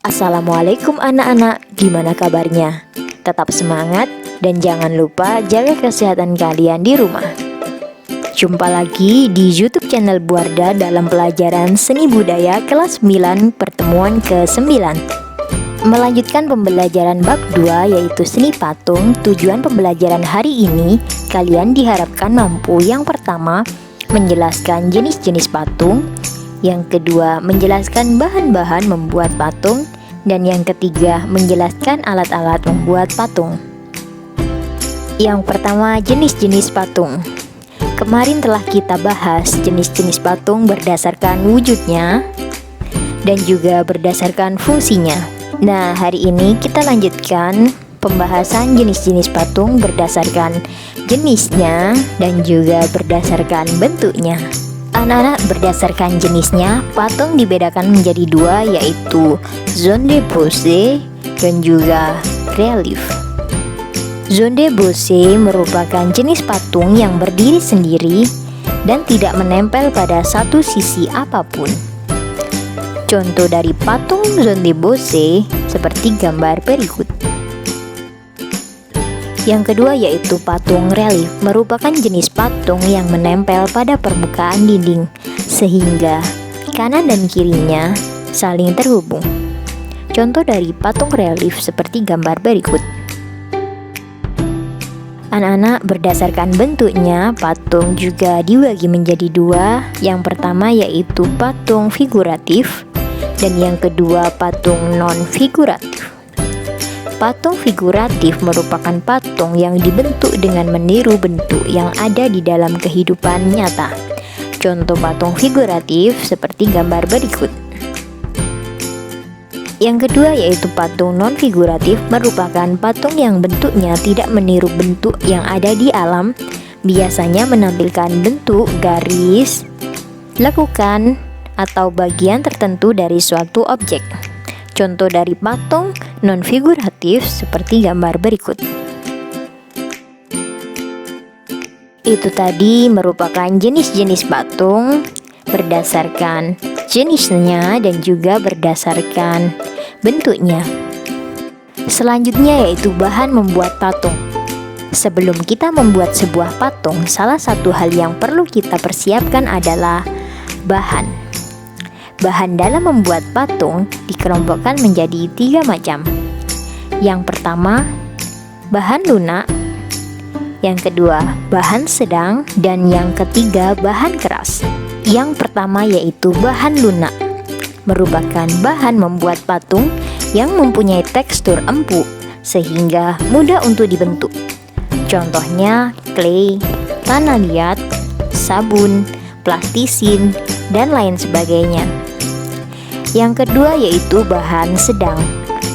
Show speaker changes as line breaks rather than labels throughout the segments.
Assalamualaikum anak-anak, gimana kabarnya? Tetap semangat dan jangan lupa jaga kesehatan kalian di rumah. Jumpa lagi di YouTube channel Bu Wardah dalam pelajaran Seni Budaya kelas 9 pertemuan ke-9. Melanjutkan pembelajaran bab 2 yaitu seni patung. Tujuan pembelajaran hari ini, kalian diharapkan mampu yang pertama menjelaskan jenis-jenis patung, yang kedua menjelaskan bahan-bahan membuat patung, dan yang ketiga menjelaskan alat-alat membuat patung. Yang pertama, jenis-jenis patung. Kemarin telah kita bahas jenis-jenis patung berdasarkan wujudnya dan juga berdasarkan fungsinya. Nah, hari ini kita lanjutkan pembahasan jenis-jenis patung berdasarkan jenisnya dan juga berdasarkan bentuknya. Anak-anak, berdasarkan jenisnya, patung dibedakan menjadi dua, yaitu zone de pose dan juga relief. Zone de pose merupakan jenis patung yang berdiri sendiri dan tidak menempel pada satu sisi apapun. Contoh dari patung zone de pose seperti gambar berikut. Yang kedua yaitu patung relief, merupakan jenis patung yang menempel pada permukaan dinding sehingga kanan dan kirinya saling terhubung. Contoh dari patung relief seperti gambar berikut. Anak-anak, berdasarkan bentuknya, patung juga dibagi menjadi dua. Yang pertama yaitu patung figuratif dan yang kedua patung non-figuratif. Patung figuratif merupakan patung yang dibentuk dengan meniru bentuk yang ada di dalam kehidupan nyata. Contoh patung figuratif seperti gambar berikut. Yang kedua yaitu patung non-figuratif, merupakan patung yang bentuknya tidak meniru bentuk yang ada di alam, biasanya menampilkan bentuk garis, lekukan, atau bagian tertentu dari suatu objek. Contoh dari patung non-figuratif seperti gambar berikut. Itu tadi merupakan jenis-jenis patung berdasarkan jenisnya dan juga berdasarkan bentuknya. Selanjutnya yaitu bahan membuat patung. Sebelum kita membuat sebuah patung, salah satu hal yang perlu kita persiapkan adalah bahan. Bahan dalam membuat patung dikelompokkan menjadi 3 macam. Yang pertama, bahan lunak. Yang kedua, bahan sedang. Dan yang ketiga, bahan keras. Yang pertama yaitu bahan lunak, merupakan bahan membuat patung yang mempunyai tekstur empuk sehingga mudah untuk dibentuk. Contohnya clay, tanah liat, sabun, plastisin, dan lain sebagainya. Yang kedua yaitu bahan sedang,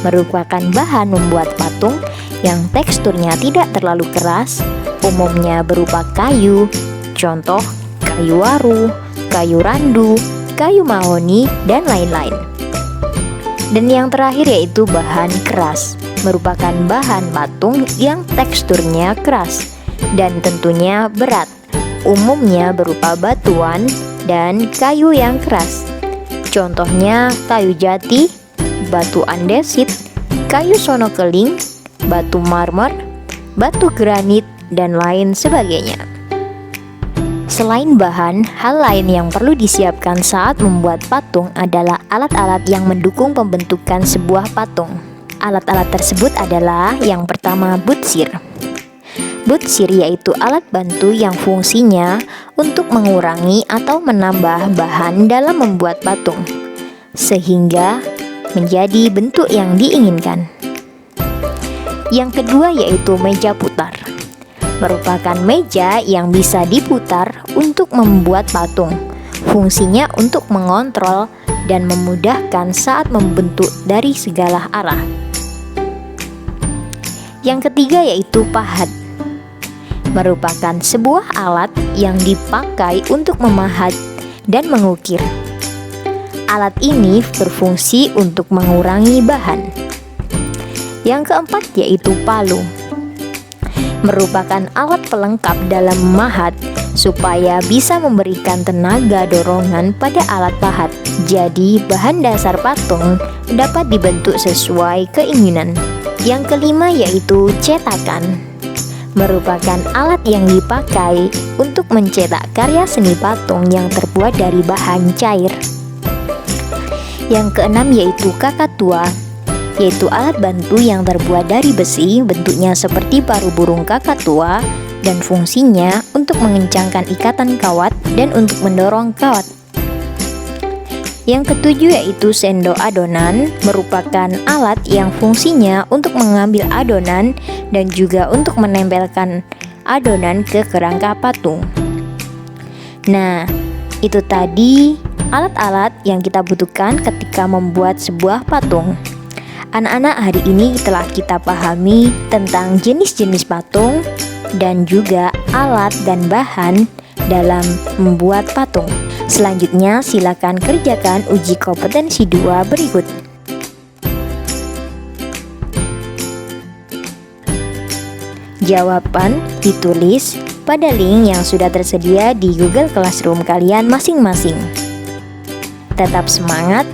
merupakan bahan membuat patung yang teksturnya tidak terlalu keras, umumnya berupa kayu, contoh kayu waru, kayu randu, kayu mahoni, dan lain-lain. Dan yang terakhir yaitu bahan keras, merupakan bahan patung yang teksturnya keras dan tentunya berat, umumnya berupa batuan dan kayu yang keras. Contohnya kayu jati, batu andesit, kayu sonokeling, batu marmer, batu granit, dan lain sebagainya. Selain bahan, hal lain yang perlu disiapkan saat membuat patung adalah alat-alat yang mendukung pembentukan sebuah patung. Alat-alat tersebut adalah yang pertama butsir. Butsir yaitu alat bantu yang fungsinya untuk mengurangi atau menambah bahan dalam membuat patung sehingga menjadi bentuk yang diinginkan. Yang kedua yaitu meja putar, merupakan meja yang bisa diputar untuk membuat patung. Fungsinya untuk mengontrol dan memudahkan saat membentuk dari segala arah. Yang ketiga yaitu pahat, merupakan sebuah alat yang dipakai untuk memahat dan mengukir. Alat ini berfungsi untuk mengurangi bahan. Yang keempat yaitu palu, merupakan alat pelengkap dalam memahat supaya bisa memberikan tenaga dorongan pada alat pahat. Jadi, bahan dasar patung dapat dibentuk sesuai keinginan. Yang kelima yaitu cetakan, merupakan alat yang dipakai untuk mencetak karya seni patung yang terbuat dari bahan cair. Yang keenam yaitu kakatua, yaitu alat bantu yang terbuat dari besi, bentuknya seperti paruh burung kakatua dan fungsinya untuk mengencangkan ikatan kawat dan untuk mendorong kawat. Yang ketujuh yaitu sendok adonan, merupakan alat yang fungsinya untuk mengambil adonan dan juga untuk menempelkan adonan ke kerangka patung. Nah, itu tadi alat-alat yang kita butuhkan ketika membuat sebuah patung. Anak-anak, hari ini telah kita pahami tentang jenis-jenis patung dan juga alat dan bahan dalam membuat patung. Selanjutnya silakan kerjakan uji kompetensi 2 berikut. Jawaban ditulis pada link yang sudah tersedia di Google Classroom kalian masing-masing. Tetap semangat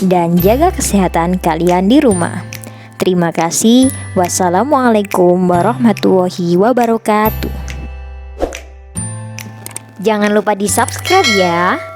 dan jaga kesehatan kalian di rumah. Terima kasih. Wassalamualaikum warahmatullahi wabarakatuh. Jangan lupa di subscribe ya.